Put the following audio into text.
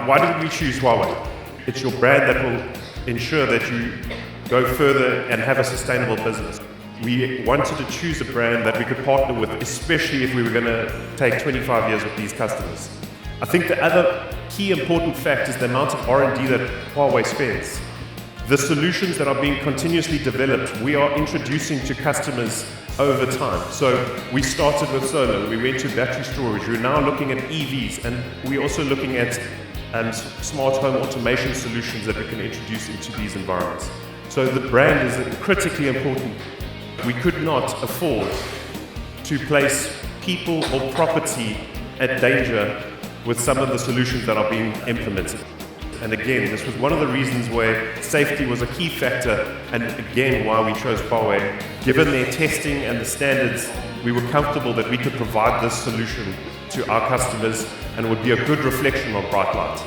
Why did we choose Huawei? It's your brand that will ensure that you go further and have a sustainable business. We wanted to choose a brand that we could partner with, especially if we were going to take 25 years with these customers. I think the other key important fact is the amount of R&D that Huawei spends. The solutions that are being continuously developed, we are introducing to customers over time. So we started with solar, we went to battery storage, we're now looking at EVs, and we're also looking at smart home automation solutions that we can introduce into these environments. So the brand is critically important. We could not afford to place people or property at danger with some of the solutions that are being implemented. And again, this was one of the reasons where safety was a key factor, and again, why we chose Huawei. Given their testing and the standards, we were comfortable that we could provide this solution to our customers and it would be a good reflection of Brightlight.